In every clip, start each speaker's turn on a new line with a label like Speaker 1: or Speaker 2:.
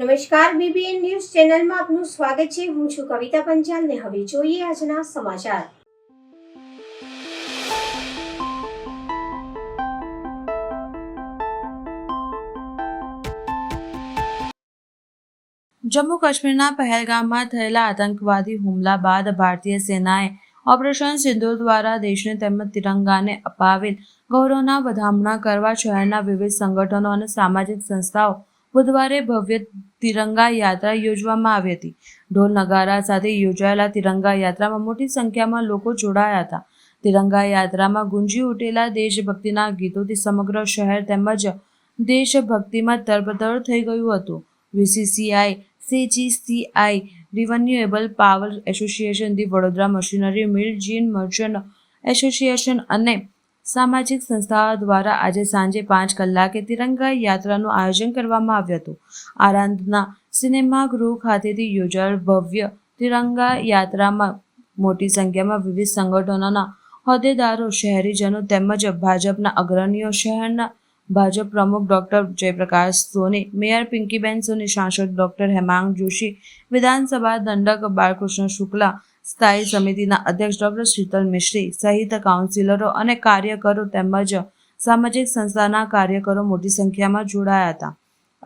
Speaker 1: નમસ્કાર, BBN news ચેનલમાં આપનું સ્વાગત છે। હું છું કવિતા પંચાલ ને હવે જોઈએ આજના સમાચાર।
Speaker 2: જમ્મુ કાશ્મીરના પહેલગામમાં થયેલા આતંકવાદી હુમલા બાદ ભારતીય સેનાએ ઓપરેશન સિંદૂર દ્વારા દેશને તેમજ તિરંગાને અપાવેલ ગૌરવના વધામણા કરવા શહેરના વિવિધ સંગઠનો અને સામાજિક સંસ્થાઓ બુધવારે ભવ્ય તિરંગા યાત્રા યોજવામાં આવી હતી। ઢોલ નગારા સાથે યોજાયેલા તિરંગા યાત્રામાં મોટી સંખ્યામાં લોકો જોડાયા હતા। તિરંગા યાત્રામાં ગુંજી ઉઠેલા દેશભક્તિના ગીતોથી સમગ્ર શહેર તેમજ દેશભક્તિમાં તરબતર થઈ ગયું હતું। VCCI, CGCI, renewable power association, the Vadodara machinery mill, gin merchant association અને સામાજિક સંસ્થાઓ દ્વારા આજે સાંજે 5 કલાકે તિરંગા યાત્રાનું આયોજન કરવામાં આવ્યું હતું। આણંદના સિનેમાગૃહ ખાતેથી યોજાયેલ ભવ્ય તિરંગા યાત્રામાં મોટી સંખ્યામાં વિવિધ સંગઠનોના હોદ્દેદારો, શહેરીજનો તેમજ ભાજપના અગ્રણીઓ, શહેરના ભાજપ પ્રમુખ ડોક્ટર જયપ્રકાશ સોની, મેયર પિંકીબેન સોની, સાંસદ ડોક્ટર હેમાંગ જોશી, વિધાનસભા દંડક બાલકૃષ્ણ શુક્લા, સ્થાયી સમિતિના અધ્યક્ષ ડોક્ટર શીતલ મિશ્રી સહિત કાઉન્સિલરો અને કાર્યકરો તેમજ સામાજિક સંસ્થાના કાર્યકરો મોટી સંખ્યામાં જોડાયા હતા।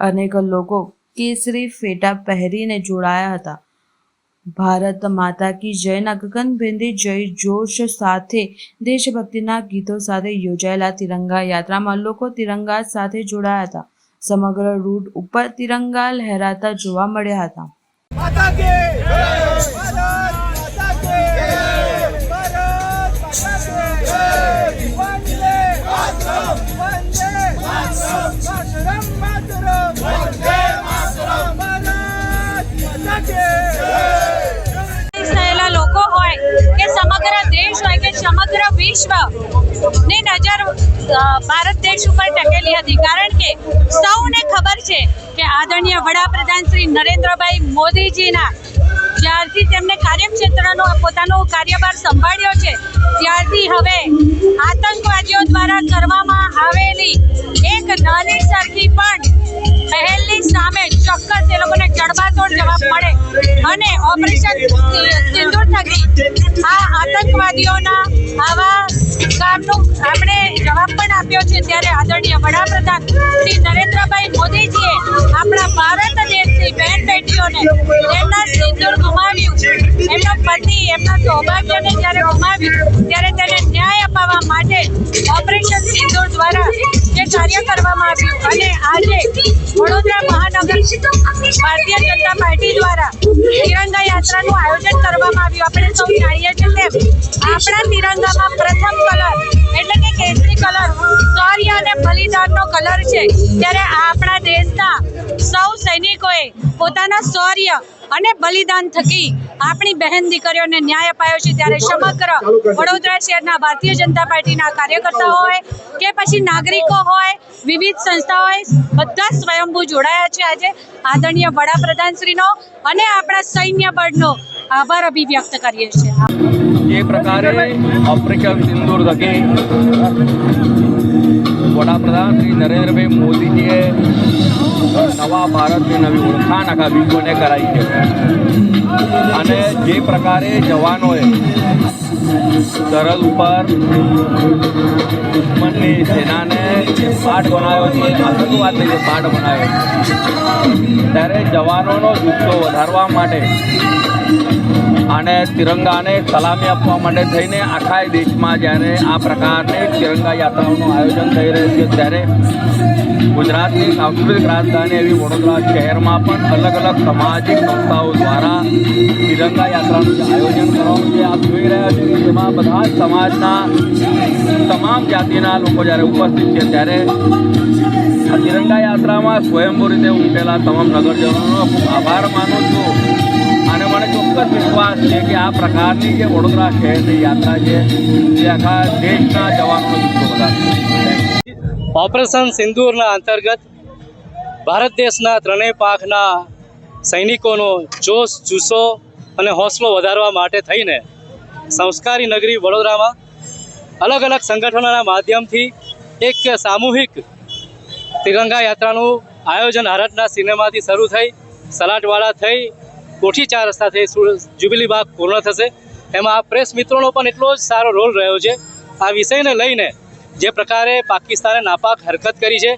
Speaker 2: અનેક લોકો કેસરી ફેટા પહેરીને જોડાયા હતા। ભારત માતા કી જયના ગગનભેદી જય જોશ સાથે દેશભક્તિના ગીતો સાથે યોજાયેલા તિરંગા યાત્રામાં લોકો તિરંગા સાથે જોડાયા હતા। સમગ્ર રૂટ ઉપર તિરંગા લહેરાતા જોવા મળ્યા હતા।
Speaker 3: લોકો હોય કે સમગ્ર દેશ હોય કે સમગ્ર વિશ્વની નજર ભારત દેશ ઉપર ટકેલી હતી, કારણ કે સૌને ખબર છે કે આદરણીય વડાપ્રધાન શ્રી નરેન્દ્રભાઈ મોદીજીના જ્યારથી તેમને કાર્યક્ષેત્રનો પોતાનો કાર્યભાર સંભાળ્યો છે ત્યારથી હવે આતંકવાદીઓ દ્વારા કરવામાં આવેલી એક નાની સરખી પણ પહેલની સામે ચોક્કસ એ લોકોને જડબાતોડ જવાબ મળે અને ઓપરેશન સિંદૂર થકી આ આતંકવાદીઓના આવા કામનો આપણે જવાબ પણ આપ્યો છે। ત્યારે આદરણીય વડાપ્રધાન શ્રી નરેન્દ્રભાઈ મોદીજીએ આપણા ભારત દેશની બહેન બેટીઓને તેમના સિંદૂર ગુમાવ્યું, એમનો પતિ, એમના સૌભાગ્યને જ્યારે ગુમાવ્યું ત્યારે તેને ન્યાય અપાવવા માટે ઓપરેશન સિંદૂર દ્વારા જે કાર્ય કરવામાં આવ્યું અને આજે વડોદરા મહાનગર ભારતીય જનતા પાર્ટી દ્વારા તિરંગા યાત્રાનું આયોજન કરવામાં આવ્યું। આપણે સૌ જાણીએ છીએ તેમ આપણા તિરંગામાં પ્રથમ કલર એટલે કે કેસરી કલર શૌર્ય અને બલિદાનનો કલર છે। ત્યારે આપણા દેશના સૌ સૈનિકોએ પોતાના શૌર્ય અને બલિદાન થકી આપણી બહેન દીકરીઓને ન્યાય અપાયો છે। ત્યારે સમગ્ર વડોદરા શહેરના ભારતીય જનતા પાર્ટીના કાર્યકર્તાઓ હોય કે પછી નાગરિકો હોય, વિવિધ સંસ્થાઓ હોય, બધા સ્વયંભૂ જોડાયા છે આજે આદરણીય વડાપ્રધાનશ્રીનો અને આપણા સૈન્ય બળનો આભાર અભિવ્યક્ત કરીએ છીએ।
Speaker 4: જે પ્રકારે ઓપરેશન સિંદૂર થકી વડાપ્રધાન શ્રી નરેન્દ્રભાઈ મોદીજીએ નવા ભારતની નવી ઓળખાણ આખા વિશ્વને કરાવી છે અને જે પ્રકારે જવાનોએ સરહદ ઉપર દુશ્મનની સેનાને પાઠ બનાવ્યો છે, આતંકવાદને જે પાઠ બનાવ્યો ત્યારે જવાનોનો જુસ્સો વધારવા માટે અને તિરંગાને સલામી આપવા માટે થઈને આખા દેશમાં જ્યારે આ પ્રકારની તિરંગા યાત્રાઓનું આયોજન થઈ રહ્યું છે ત્યારે ગુજરાતની સાંસ્કૃતિક રાજધાની એવી વડોદરા શહેરમાં પણ અલગ અલગ સામાજિક સંસ્થાઓ દ્વારા તિરંગા યાત્રાનું જે આયોજન કરવામાં છે આપ જોઈ રહ્યા છો કે જેમાં બધા જ સમાજના તમામ જાતિના લોકો જ્યારે ઉપસ્થિત છે ત્યારે આ તિરંગા યાત્રામાં સ્વયંભૂ રીતે ઉમટેલા તમામ નગરજનોનો ખૂબ આભાર માનું છું અને મને ચોક્કસ વિશ્વાસ છે કે આ પ્રકારની જે વડોદરા શહેરની યાત્રા છે તે આખા દેશના જવાનોનો જુસ્સો વધારશે।
Speaker 5: ઓપરેશન સિંદૂરના અંતર્ગત ભારત દેશના ત્રણેય પાંખના સૈનિકોનો જોશ, જુસ્સો અને હોંસલો વધારવા માટે થઈને સંસ્કારી નગરી વડોદરામાં અલગ અલગ સંગઠનોના માધ્યમથી એક સામૂહિક તિરંગા યાત્રાનું આયોજન હરટના સિનેમાથી શરૂ થઈ સલાટવાળા થઈ કોઠી 4 રસ્તા થઈ જ્યુબિલી બાગ પૂર્ણ થશે. એમાં આ પ્રેસ મિત્રોનો પણ એટલો જ સારો રોલ રહ્યો છે. આ વિષયને લઈને જે પ્રકારે પાકિસ્તાને નાપાક હરકત કરી છે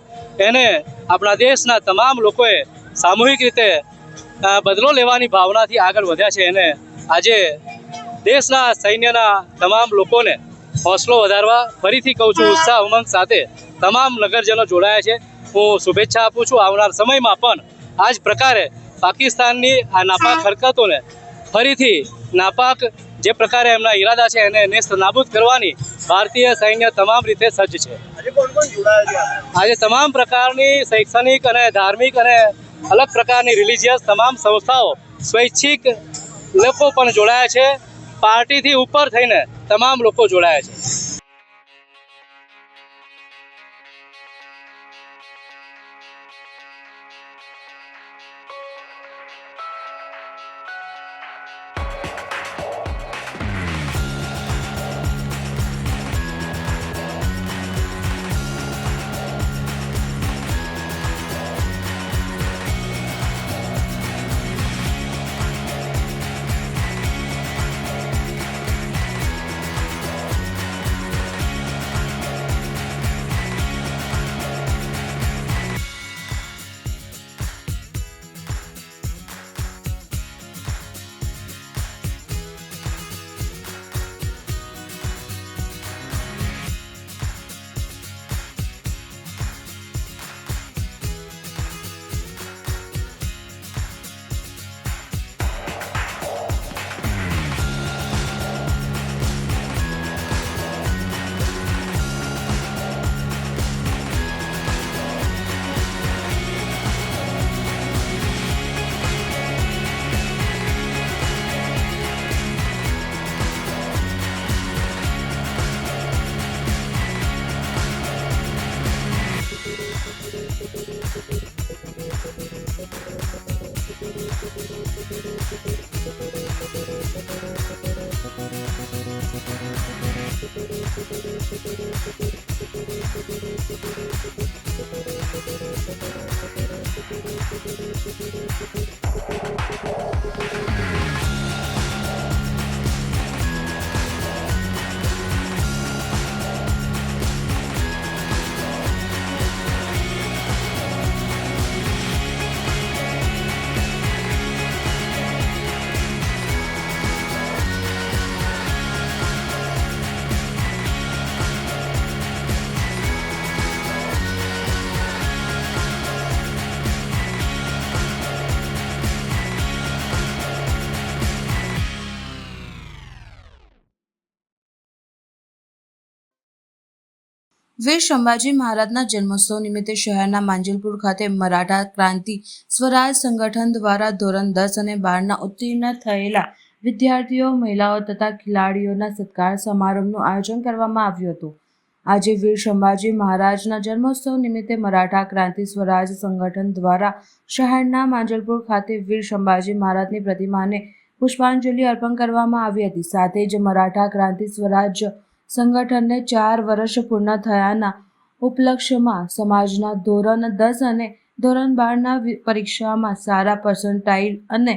Speaker 5: એને આપણા દેશના તમામ લોકોએ સામૂહિક રીતે બદલો લેવાની ભાવનાથી આગળ વધ્યા છે. એને આજે દેશના સૈન્યના તમામ લોકોને હોંસલો વધારવા ફરીથી કહું છું, ઉત્સાહ ઉમંગ સાથે તમામ નગરજનો જોડાયા છે. હું શુભેચ્છા આપું છું. આવનાર સમયમાં પણ આ જ પ્રકારે પાકિસ્તાનની આ નાપાક હરકતોને ફરીથી નાપાક જે પ્રકારે એમના ઈરાદા છે એને નેસ્ત નાબૂદ કરવાની ભારતીય સૈન્ય તમામ રીતે સજ્જ છે. આજે તમામ પ્રકારની શૈક્ષણિક અને ધાર્મિક અને અલગ પ્રકારની રિલિજિયસ તમામ સંસ્થાઓ, સ્વૈચ્છિક લોકો પણ જોડાયા છે. પાર્ટીથી ઉપર થઈને તમામ લોકો જોડાયા છે.
Speaker 2: વીર સંભાજી મહારાજના જન્મોત્સવ નિમિત્તે શહેરના માંજલપુર ખાતે મરાઠા ક્રાંતિ સ્વરાજ સંગઠન દ્વારા ધોરણ 10 અને 12ના ઉત્તીર્ણ થયેલા વિદ્યાર્થીઓ, મહિલાઓ તથા ખેલાડીઓના સત્કાર સમારંભનું આયોજન કરવામાં આવ્યું હતું. આજે વીર સંભાજી મહારાજના જન્મોત્સવ નિમિત્તે મરાઠા ક્રાંતિ સ્વરાજ સંગઠન દ્વારા શહેરના માંજલપુર ખાતે વીર સંભાજી મહારાજની પ્રતિમાને પુષ્પાંજલિ અર્પણ કરવામાં આવી હતી. સાથે જ મરાઠા ક્રાંતિ સ્વરાજ સંગઠનને 4 વર્ષ પૂર્ણ થયાના ઉપલક્ષ્યમાં સમાજના ધોરણ 10 અને ધોરણ 12ના પરીક્ષામાં સારા પર્સન્ટાઇલ અને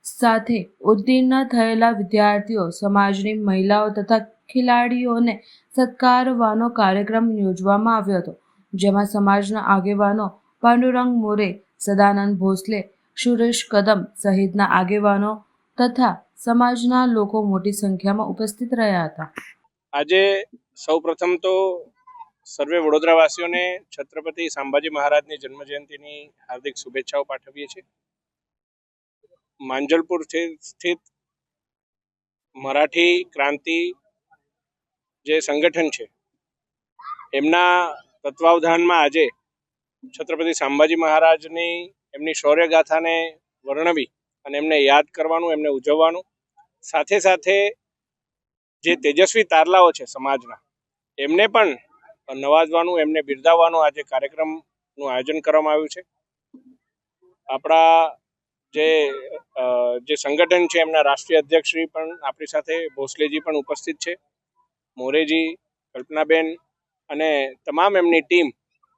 Speaker 2: સાથે ઉત્તીર્ણ થયેલા વિદ્યાર્થીઓ, સમાજની મહિલાઓ તથા ખેલાડીઓને સત્કારવાનો કાર્યક્રમ યોજવામાં આવ્યો હતો, જેમાં સમાજના આગેવાનો પાંડુરંગ મોરે, સદાનંદ ભોસલે, સુરેશ કદમ સહિતના આગેવાનો તથા સમાજના લોકો મોટી સંખ્યામાં ઉપસ્થિત રહ્યા હતા.
Speaker 6: આજે સૌપ્રથમ તો સર્વે વડોદરાવાસીઓને છત્રપતિ સંભાજી મહારાજની જન્મજયંતિની હાર્દિક શુભેચ્છાઓ પાઠવીએ છીએ. માંજલપુર સ્થિત મરાઠી ક્રાંતિ જે સંગઠન છે એમના તત્વાવધાનમાં આજે છત્રપતિ સંભાજી મહારાજની એમની શૌર્યગાથાને વર્ણવી અને એમને યાદ કરવાનું, એમને ઉજવવાનું, સાથે સાથે જે તેજસ્વી તારલાઓ છે સમાજના એમને પણ નવાજવાનું, એમને બિરદાવવાનું આજે કાર્યક્રમનું આયોજન કરવામાં આવ્યું છે. આપણા જે સંગઠન છે એમના રાષ્ટ્રીય અધ્યક્ષ શ્રી પણ આપણી સાથે, ભોસલેજી પણ ઉપસ્થિત છે, મોરેજી, કલ્પનાબેન અને તમામ એમની ટીમ,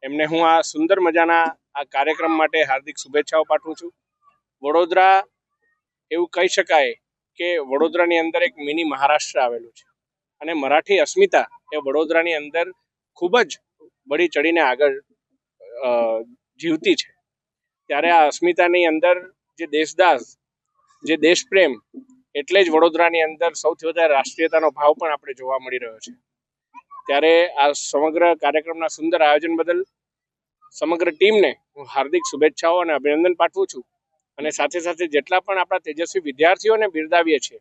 Speaker 6: એમને હું આ સુંદર મજાના આ કાર્યક્રમ માટે હાર્દિક શુભેચ્છાઓ પાઠવું છું. વડોદરા એવું કહી શકાય કે વડોદરાની અંદર એક મિની મહારાષ્ટ્ર આવેલું છે અને મરાઠી અસ્મિતા એ વડોદરાની અંદર ખૂબ જ બળી ચડીને આગળ જીવતી છે. ત્યારે આ અસ્મિતાની અંદર જે દેશદાસ, જે દેશપ્રેમ, એટલે જ વડોદરાની અંદર સૌથી વધારે રાષ્ટ્રીયતાનો ભાવ પણ આપણે જોવા મળી રહ્યો છે. ત્યારે આ સમગ્ર કાર્યક્રમના સુંદર આયોજન બદલ સમગ્ર ટીમને હું હાર્દિક શુભેચ્છાઓ અને અભિનંદન પાઠવું છું. અને સાથે સાથે જેટલા પણ આપણા તેજસ્વી વિદ્યાર્થીઓને બિરદાવીએ છીએ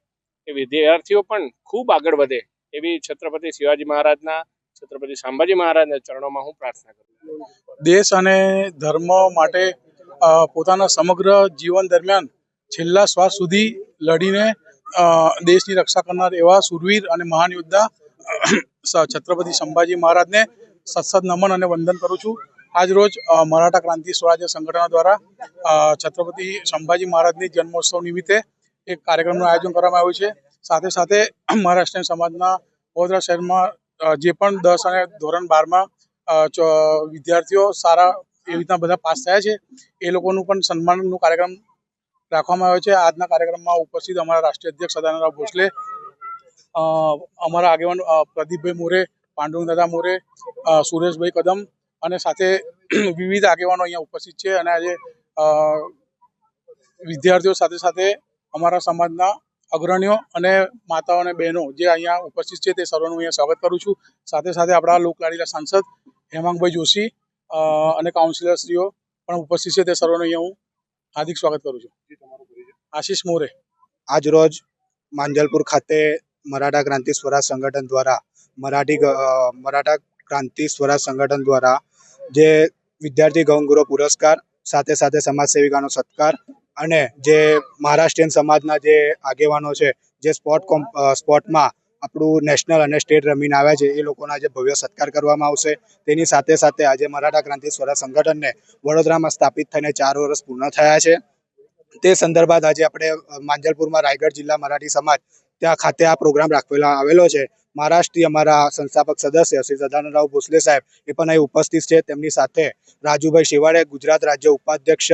Speaker 6: એ વિદ્યાર્થીઓ પણ ખૂબ આગળ વધે એવી છત્રપતિ શિવાજી મહારાજના, છત્રપતિ સંભાજી મહારાજના ચરણોમાં હું પ્રાર્થના કરું છું.
Speaker 7: દેશ અને ધર્મ માટે પોતાના સમગ્ર જીવન દરમિયાન છેલ્લા શ્વાસ સુધી લડીને દેશની રક્ષા કરનાર એવા શૂરવીર અને મહાન યોદ્ધા છત્રપતિ સંભાજી મહારાજને સત્સદ નમન અને વંદન કરું છું. આજ રોજ મરાઠા ક્રાંતિ સ્વરાજ્ય સંગઠન દ્વારા છત્રપતિ સંભાજી મહારાજની જન્મોત્સવ નિમિત્તે એક કાર્યક્રમનું આયોજન કરવામાં આવ્યું છે. સાથે સાથે મહારાષ્ટ્રીયન સમાજના વડોદરા શહેરમાં જે પણ 10 અને ધોરણ 12માં વિદ્યાર્થીઓ સારા એવી રીતના બધા પાસ થયા છે એ લોકોનું પણ સન્માનનું કાર્યક્રમ રાખવામાં આવ્યો છે. આજના કાર્યક્રમમાં ઉપસ્થિત અમારા રાષ્ટ્રીય અધ્યક્ષ સદાનંદરાવ ભોસલે, અમારા આગેવાન પ્રદીપભાઈ મોરે, પાંડુરંગ દાદા મોરે, સુરેશભાઈ કદમ અને સાથે વિવિધ આગેવાનો અહીંયા ઉપસ્થિત છે. અને આજે વિદ્યાર્થીઓ સાથે સાથે અમારા સમાજના અગ્રણીઓ અને માતાઓ અને બહેનો જે અહીંયા ઉપસ્થિત છે તે સર્વનું અહીંયા સ્વાગત કરું છું. સાથે સાથે આપણા લોકલાડીલા સાંસદ હેમાંગભાઈ જોશી અને કાઉન્સિલરશ્રીઓ પણ ઉપસ્થિત છે તે સર્વનું અહીંયા હું હાર્દિક સ્વાગત કરું છું. આશીષ મોરે.
Speaker 8: આજ રોજ માંજલપુર ખાતે મરાઠા ક્રાંતિ સ્વરાજ સંગઠન દ્વારા મરાઠા ક્રાંતિ સ્વરાજ સંગઠન દ્વારા જે વિદ્યાર્થી ગૌરવ પુરસ્કાર, સાથે સાથે સમાજ સેવિકાનો સત્કાર અને જે મહારાષ્ટ્રીયન સમાજના જે આગેવાનો છે જે સ્પોર્ટમાં આપણું નેશનલ અને સ્ટેટ રમીને આવ્યા છે એ લોકોના જે ભવ્ય સત્કાર કરવામાં આવશે. તેની સાથે સાથે આજે મરાઠા ક્રાંતિ સ્વરાજ સંગઠનને વડોદરામાં સ્થાપિત થઈને 4 વર્ષ પૂર્ણ થયા છે. તે સંદર્ભાત આજે આપણે માંજલપુરમાં રાયગઢ જિલ્લા મરાઠી સમાજ ત્યાં ખાતે આ પ્રોગ્રામ આવેલો છે. મહારાષ્ટ્રીય અમારા સંસ્થાપક સદસ્ય શ્રી સદાનંદરાવ ભોસલે સાહેબ એ પણ અહીં ઉપસ્થિત છે. તેમની સાથે રાજુભાઈ શેવાડે, ગુજરાત રાજ્ય ઉપાધ્યક્ષ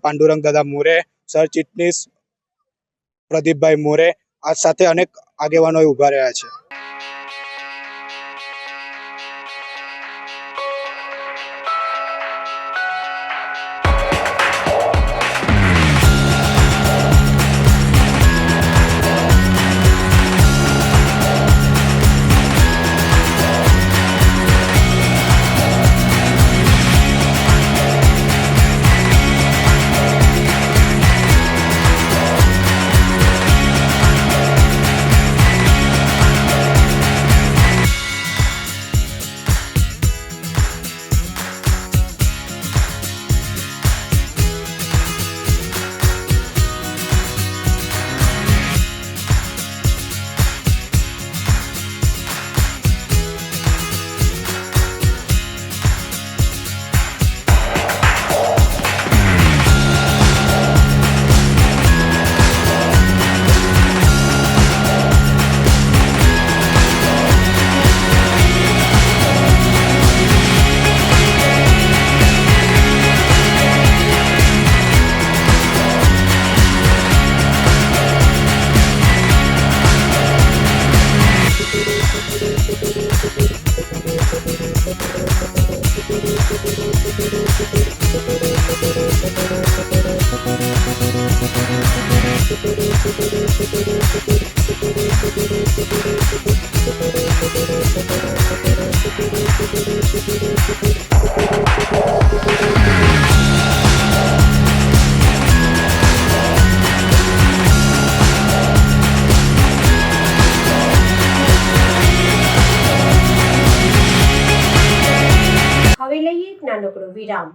Speaker 8: પાંડુરંગ દાદા મોરે, સર ચીટનીસ પ્રદીપભાઈ મોરે, આ સાથે અનેક આગેવાનો ઉભા રહ્યા છે.
Speaker 1: હવે લઈએ એક નાનકડો વિરામ.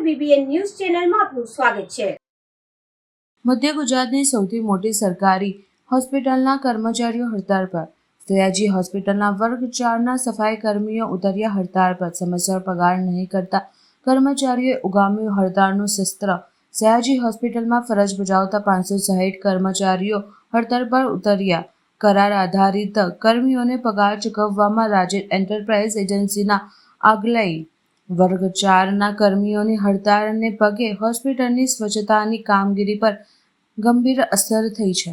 Speaker 1: BBN ન્યૂઝ ચેનલમાં આપનું સ્વાગત છે.
Speaker 2: મધ્ય ગુજરાતની સૌથી મોટી સરકારી હોસ્પિટલના કર્મચારીઓ હડતાળ પર. સયાજી હોસ્પિટલના વર્ગ 4ના સફાઈ કર્મીઓ ઉતર્યા હડતાળ પર. સમયસર પગાર નહીં કરતા કર્મચારીઓએ ઉગામ્યું હડતાળનું શસ્ત્ર. સયાજી હોસ્પિટલમાં ફરજ બજાવતા 560 કર્મચારીઓ હડતાળ પર ઉતર્યા. કરાર આધારિત કર્મીઓને પગાર ચૂકવવામાં રાજેશ એન્ટરપ્રાઇઝ એજન્સીના આગલાઈ. વર્ગ 4ના કર્મીઓની હડતાળને પગલે હોસ્પિટલની સ્વચ્છતાની કામગીરી પર ગંભીર અસર થઈ છે.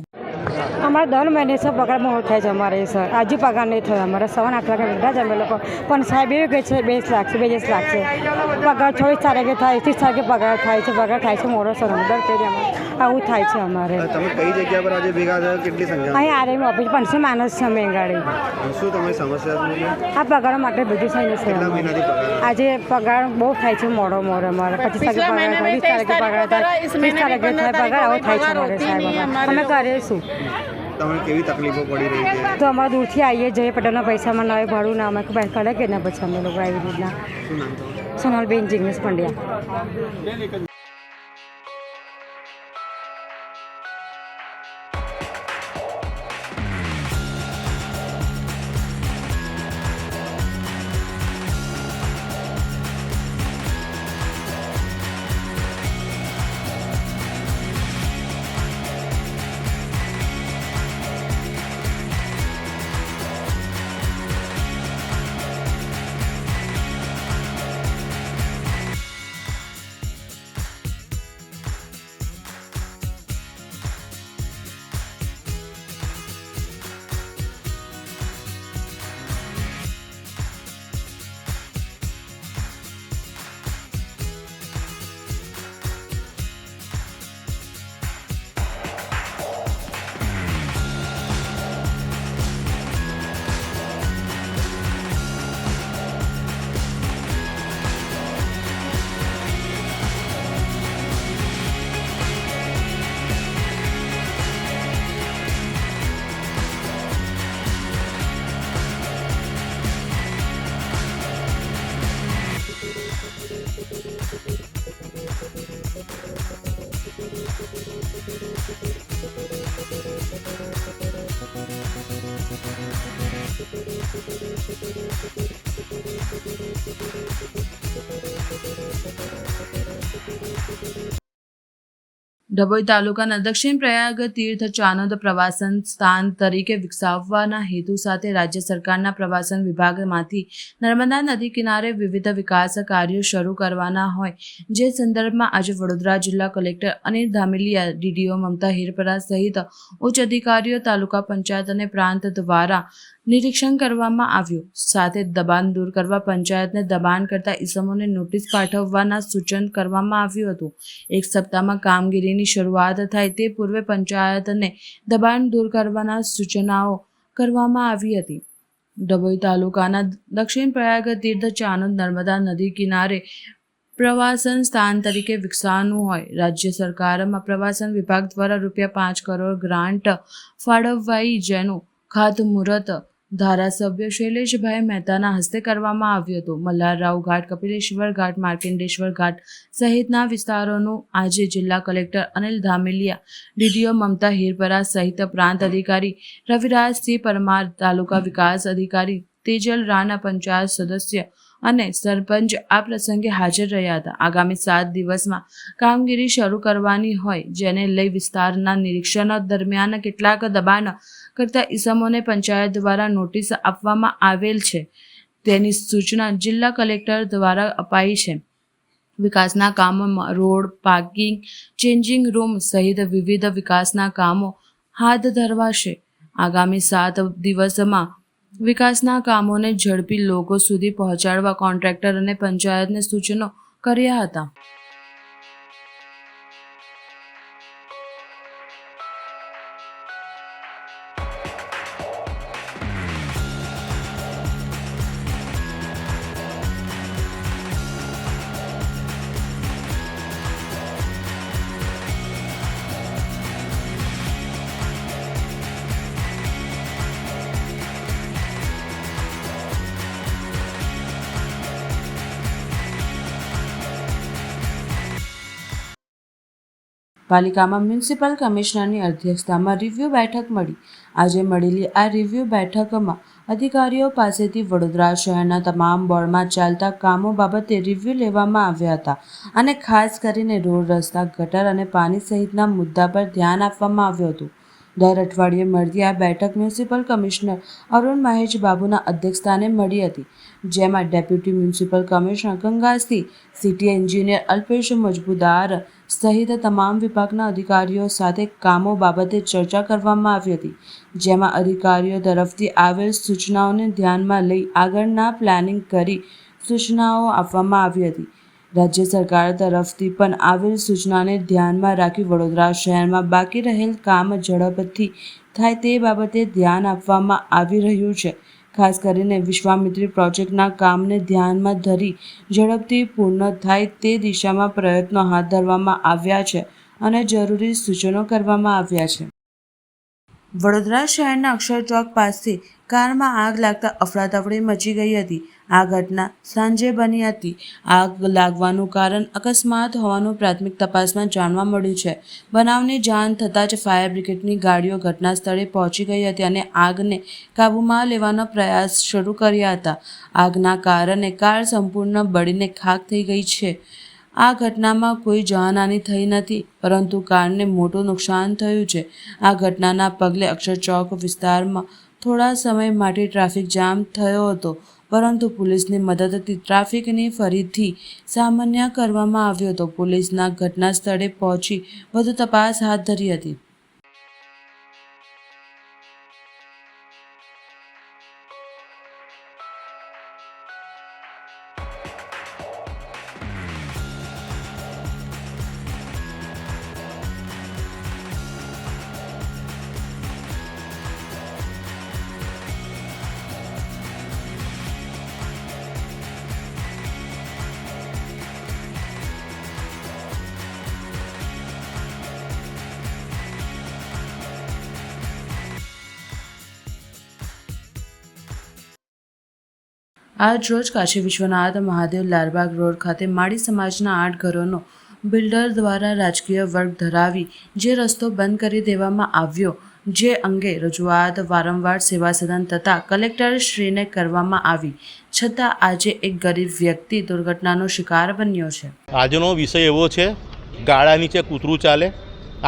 Speaker 9: हमारा दर महीने से पगार बहुत है हमारे सर आज ही पगार नहीं था हमारा 7-8 लाख मिलता है हम लोग को पण साहब એવું કહે છે 20 લાખ છે પગાર 24 તારીખે થાય 30 તારીખે પગાર થાય છે મોડો સર દર પેઢીમાં આવું થાય છે અમારે.
Speaker 10: તમે કઈ જગ્યા પર આજે ભેગા થયા કેટલી સંખ્યા
Speaker 9: અહીં આરએમ ઓફિસ 500 માણસ છે અમે ગાડી.
Speaker 10: શું તમારી સમસ્યા છે?
Speaker 9: આ પગાર માટે બધું થઈને છે
Speaker 10: કેટલા મહિનાથી પગાર?
Speaker 9: આજે પગાર બહુ થાય છે મોડો અમારે 25 તારીખે પગાર થાય 20 તારીખે પગાર થાય 30 તારીખે થાય પગાર આવો થાય છે અમારે સાહેબ. અમે કરીશું.
Speaker 10: તમને કેવી તકલીફો પડી રહી છે?
Speaker 9: તો અમારે દૂરથી આવીએ જઈએ પટેલના પૈસામાં ના હોય ભાડું ના અમે બેંક કરે કે ના પછી અમે લોકો આવી રીતના.
Speaker 10: શું નામ તમારું?
Speaker 9: સોનલબેન જિગ્નેશ પંડ્યા.
Speaker 2: ડભોઈ તાલુકાના દક્ષિણ પ્રયાગ તીર્થ ચાનોદ પ્રવાસન સ્થાન તરીકે વિકસાવવાના હેતુ સાથે રાજ્ય સરકારના પ્રવાસન વિભાગમાંથી નર્મદા નદી કિનારે વિવિધ વિકાસ કાર્યો શરૂ કરવાના હોય જે સંદર્ભમાં આજે વડોદરા જિલ્લા કલેક્ટર અનિલ ધામેલિયા, ડીડીઓ મમતા હિરપરા સહિત ઉચ્ચ અધિકારીઓ, તાલુકા પંચાયત અને પ્રાંત દ્વારા નિરીક્ષણ કરવામાં આવ્યું. સાથે દબાણ દૂર કરવા પંચાયતને દબાણ કરતા ઇસમોને નોટિસ પાઠવવાના સૂચન કરવામાં આવ્યું હતું. એક સપ્તાહમાં કામગીરીની શરૂઆત થાય તે પૂર્વે પંચાયતને દબાણ દૂર કરવાના સૂચનાઓ કરવામાં આવી હતી. ડભોઈ તાલુકાના દક્ષિણ પ્રયાગ તીર્થ ચાનોદ નર્મદા નદી કિનારે પ્રવાસન સ્થાન તરીકે વિકસાવવાનું હોય રાજ્ય સરકારમાં પ્રવાસન વિભાગ દ્વારા ₹5 કરોડ ગ્રાન્ટ ફાળવાઈ જેનું ખાતમુહૂર્ત ધારાસભ્ય શૈલેષભાઈ મહેતાના હસ્તે કરવામાં આવ્યું હતું. મલ્હારરાવ ઘાટ, કપિલેશ્વર ઘાટ, માર્કંડેશ્વર ઘાટ સહિતના વિસ્તારોનું આજે જિલ્લા કલેક્ટર અનિલ ધામેલિયા, ડીડીઓ મમતા હિરપરા સહિત પ્રાંત અધિકારી રવિરાજસિંહ પરમાર, તાલુકા વિકાસ અધિકારી તેજલ રાણા, પંચાયત સદસ્ય અને સરપંચ આ પ્રસંગે હાજર રહ્યા હતા. આગામી 7 દિવસમાં કામગીરી શરૂ કરવાની હોય જેને લઈ વિસ્તારના નિરીક્ષણ દરમિયાન કેટલાક દબાણ કરતા ઇસમોને પંચાયત દ્વારા નોટિસ આપવામાં આવેલ છે તેની સૂચના જિલ્લા કલેક્ટર દ્વારા અપાઈ છે. વિકાસના કામોમાં રોડ, પાર્કિંગ, ચેન્જિંગ રૂમ સહિત વિવિધ વિકાસના કામો હાથ ધરવાશે. આગામી 7 દિવસમાં વિકાસના કામોને ઝડપી લોકો સુધી પહોંચાડવા કોન્ટ્રાક્ટર અને પંચાયતને સૂચનો કર્યા હતા. પાલિકામાં મ્યુનિસિપલ કમિશનરની અધ્યક્ષતામાં રિવ્યૂ બેઠક મળી. આજે મળેલી આ રિવ્યૂ બેઠકમાં અધિકારીઓ પાસેથી વડોદરા શહેરના તમામ વોર્ડમાં ચાલતા કામો બાબતે રિવ્યૂ લેવામાં આવ્યા હતા અને ખાસ કરીને રોડ, રસ્તા, ગટર અને પાણી સહિતના મુદ્દા પર ધ્યાન આપવામાં આવ્યું હતું. દર અઠવાડિયે મળતી આ બેઠક મ્યુનિસિપલ કમિશનર અરુણ મહેશ બાબુના અધ્યક્ષસ્થાને મળી હતી, જેમાં deputy municipal commissioner Gangasingh, city engineer Alpesh Majumdar સહિત તમામ વિભાગના અધિકારીઓ સાથે કામો બાબતે ચર્ચા કરવામાં આવી હતી, જેમાં અધિકારીઓ તરફથી આવેલ સૂચનાઓને ધ્યાનમાં લઈ આગળના પ્લાનિંગ કરી સૂચનાઓ આપવામાં આવી હતી. રાજ્ય સરકાર તરફથી પણ આવેલ સૂચનાને ધ્યાનમાં રાખી વડોદરા શહેરમાં બાકી રહેલ કામ ઝડપથી થાય તે બાબતે ધ્યાન આપવામાં આવી રહ્યું છે. ખાસ કરીને વિશ્વામિત્રી પ્રોજેક્ટના કામને ધ્યાનમાં ધરી ઝડપથી પૂર્ણ થાય તે દિશામાં પ્રયત્નો હાથ ધરવામાં આવ્યા છે અને જરૂરી સૂચનો કરવામાં આવ્યા છે. વડોદરા શહેરના અક્ષર ચોક પાસે કારમાં આગ લાગતા અફરાતફરી મચી ગઈ હતી. આ ઘટના સાંજે બની હતી. આગ લાગવાનું કારણ અકસ્માત હોવાનું પ્રાથમિક તપાસમાં જાણવા મળ્યું છે. બનાવની જાણ થતાં જ ફાયર બ્રિગેડની ગાડીઓ ઘટના સ્થળે પહોંચી ગઈ હતી અને આગને કાબૂમાં લેવાનો પ્રયાસ શરૂ કર્યા હતા. આગના કારણે કાર સંપૂર્ણ બળીને ખાખ થઈ ગઈ છે. આ ઘટનામાં કોઈ જાનહાનિ થઈ નથી, પરંતુ કારને મોટું નુકસાન થયું છે. આ ઘટનાના પગલે અક્ષર ચોક વિસ્તારમાં થોડા સમય માટે ટ્રાફિક જામ થયો હતો, પરંતુ પોલીસની મદદથી ટ્રાફિકને ફરીથી સામાન્ય કરવામાં આવ્યો હતો. પોલીસના ઘટના સ્થળે પહોંચી વધુ તપાસ હાથ ધરી હતી. આજ રોજ કાશી વિશ્વનાથ મહાદેવ લાલબાગ રોડ ખાતે માળી સમાજના 8 ઘરોનો બિલ્ડર દ્વારા રાજકીય વર્ગ ધરાવી જે રસ્તો બંધ કરી દેવામાં આવ્યો, જે અંગે રજૂઆત વારંવાર સેવા સદન તથા કલેક્ટરશ્રીને કરવામાં આવી, છતાં આજે એક ગરીબ વ્યક્તિ દુર્ઘટનાનો શિકાર બન્યો છે.
Speaker 11: આજનો વિષય એવો છે, ગાળા નીચે કૂતરું ચાલે,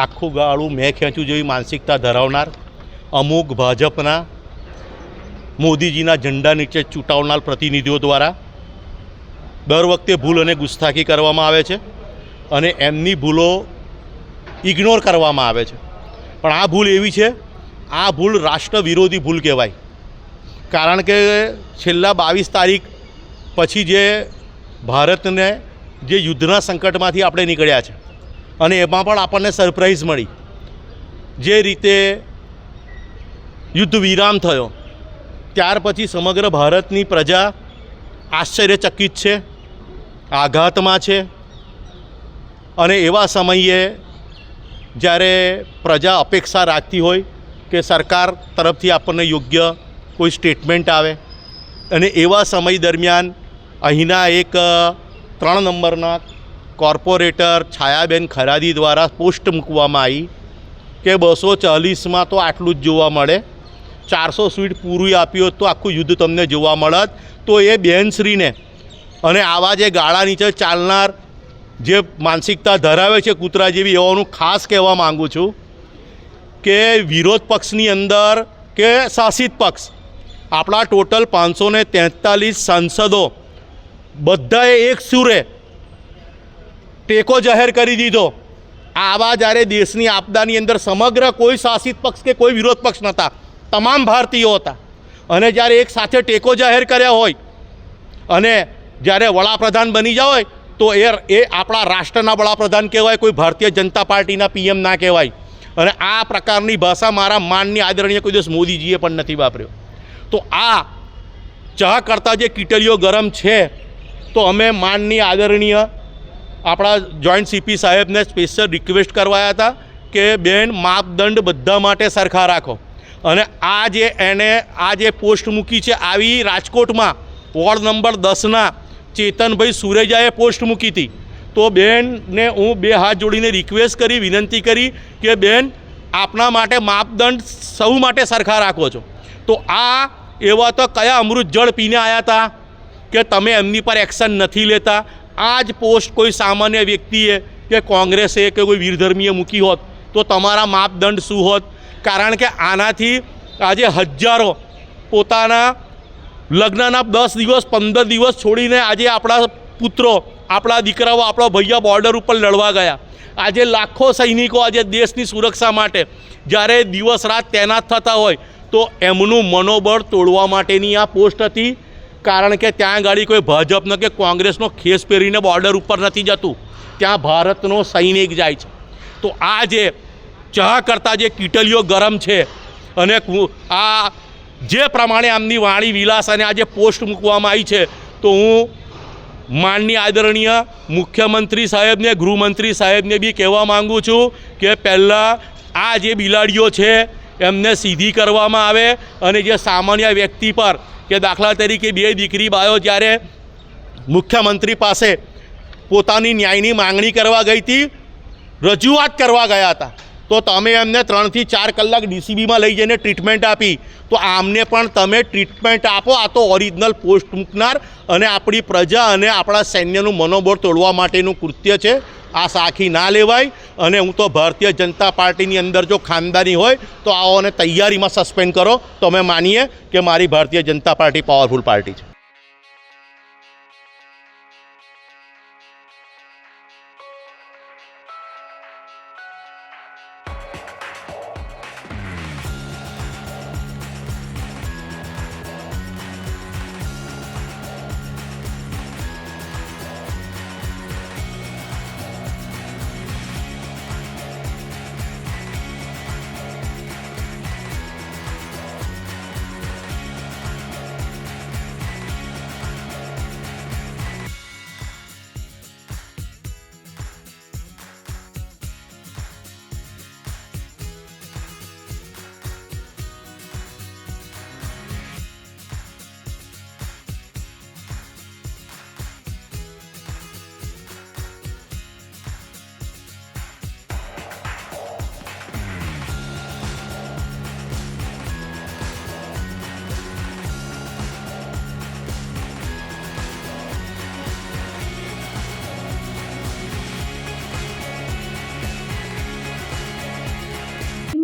Speaker 11: આખું ગાળું મેં ખેંચ્યું જેવી માનસિકતા ધરાવનાર અમુક ભાજપના મોદીજીના ઝંડા નીચે ચૂંટાવનાર પ્રતિનિધિઓ દ્વારા દર વખતે ભૂલ અને ગુસ્તાખી કરવામાં આવે છે અને એમની ભૂલો ઇગ્નોર કરવામાં આવે છે. પણ આ ભૂલ એવી છે, આ ભૂલ રાષ્ટ્ર વિરોધી ભૂલ કહેવાય. કારણ કે છેલ્લા 22 તારીખ પછી જે ભારતને જે યુદ્ધના સંકટમાંથી આપણે નીકળ્યા છે અને એમાં પણ આપણને સરપ્રાઈઝ મળી. જે રીતે યુદ્ધ વિરામ થયો ત્યાર પછી સમગ્ર ભારતની પ્રજા આશ્ચર્યચકિત છે, આઘાતમાં છે. અને એવા સમયે જ્યારે પ્રજા અપેક્ષા રાખતી હોય કે સરકાર તરફથી આપણને યોગ્ય કોઈ સ્ટેટમેન્ટ આવે, અને એવા સમય દરમિયાન અહીંના એક 3 નંબરના કોર્પોરેટર છાયાબેન ખરાદી દ્વારા પોસ્ટ મૂકવામાં આવી કે 240માં તો આટલું જ જોવા મળે, 400 સ્પીડ પૂરી આપી હોત તો આખું યુદ્ધ તમને જોવા મળત. તો એ બેનશ્રીને અને આવા જે ગાળા નીચે ચાલનાર જે માનસિકતા ધરાવે છે કૂતરા જેવી, એવાનું ખાસ કહેવા માગું છું કે વિરોધ પક્ષની અંદર કે શાસિત પક્ષ, આપણા ટોટલ 543 સાંસદો બધાએ એક સુરે ટેકો જાહેર કરી દીધો. આવા જ્યારે દેશની આપદાની અંદર સમગ્ર કોઈ શાસિત પક્ષ કે કોઈ વિરોધ પક્ષ નહોતા, તમામ ભારતીયો હતા. અને જ્યારે એક સાથે ટેકો જાહેર કર્યા હોય અને જ્યારે વડાપ્રધાન બની જાય હોય તો એ આપણા રાષ્ટ્રના વડાપ્રધાન કહેવાય, કોઈ ભારતીય જનતા પાર્ટીના PM ના કહેવાય. અને આ પ્રકારની ભાષા મારા માનની આદરણીય કોઈ દિવસ મોદીજીએ પણ નથી વાપર્યો. તો આ ચા કરતાં જે કીટલીઓ ગરમ છે, તો અમે માનની આદરણીય આપણા જોઈન્ટ CP સાહેબને સ્પેશિયલ રિક્વેસ્ટ કરવાયા હતા કે બેન માપદંડ બધા માટે સરખા રાખો. અને આ જે પોસ્ટ મૂકી છે, આવી રાજકોટમાં વોર્ડ નંબર 10ના ચેતનભાઈ સુરેજાએ પોસ્ટ મૂકી હતી. તો બેનને હું 2 હાથ જોડીને રિક્વેસ્ટ કરી, વિનંતી કરી કે બેન, આપના માટે માપદંડ સૌ માટે સરખા રાખો છો, તો આ એવા તો કયા અમૃત જળ પીને આવ્યા હતા કે તમે એમની પર એક્શન નથી લેતા? આ જ પોસ્ટ કોઈ સામાન્ય વ્યક્તિએ કે કોંગ્રેસે કે કોઈ વીરધર્મીએ મૂકી હોત તો તમારા માપદંડ શું હોત? કારણ કે આનાથી આજે હજારો પોતાના લગ્નના 10 દિવસ 15 દિવસ છોડીને આજે આપણા પુત્રો, આપણા દીકરાઓ, આપણા ભૈયા બોર્ડર ઉપર લડવા ગયા. આજે લાખો સૈનિકો આજે દેશની સુરક્ષા માટે જ્યારે દિવસ રાત તૈનાત થતા હોય તો એમનું મનોબળ તોડવા માટેની આ પોસ્ટ હતી. કારણ કે ત્યાં ગાડી કોઈ ભાજપનો કે કોંગ્રેસનો ખેસ પહેરીને બોર્ડર ઉપર નથી જતું, ત્યાં ભારતનો સૈનિક જાય છે. તો આ જે ચા કરતાં જે કીટલીઓ ગરમ છે અને આ જે પ્રમાણે આમની વાણી વિલાસ અને આ જે પોસ્ટ મૂકવામાં આવી છે, તો હું માનનીય આદરણીય મુખ્યમંત્રી સાહેબને, ગૃહમંત્રી સાહેબને બી કહેવા માગું છું કે પહેલાં આ જે બિલાડીઓ છે એમને સીધી કરવામાં આવે અને જે સામાન્ય વ્યક્તિ પર કે દાખલા તરીકે 2 દીકરી બાયો જ્યારે મુખ્યમંત્રી પાસે પોતાની ન્યાયની માંગણી કરવા ગઈ હતી, રજૂઆત કરવા ગયા હતા, તો તમે એમને 3 થી 4 કલાક ડીસીબીમાં લઈ જઈને ટ્રીટમેન્ટ આપી, તો આમને પણ તમે ટ્રીટમેન્ટ આપો. આ તો ઓરિજિનલ પોસ્ટ મૂકનાર અને આપણી પ્રજા અને આપણા સૈન્યનું મનોબળ તોડવા માટેનું કૃત્ય છે. આ સાખી ના લેવાય. અને હું તો ભારતીય જનતા પાર્ટીની અંદર જો ખાનદાની હોય તો આઓને તૈયારીમાં સસ્પેન્ડ કરો, તો અમે માનીએ કે મારી Bharatiya Janata party powerful party છે.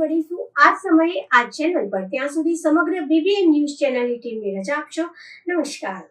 Speaker 1: મળીશું આ સમયે આ ચેનલ પર. ત્યાં સુધી સમગ્ર BBN ન્યૂઝ ચેનલની ટીમને રજા આપશો. નમસ્કાર.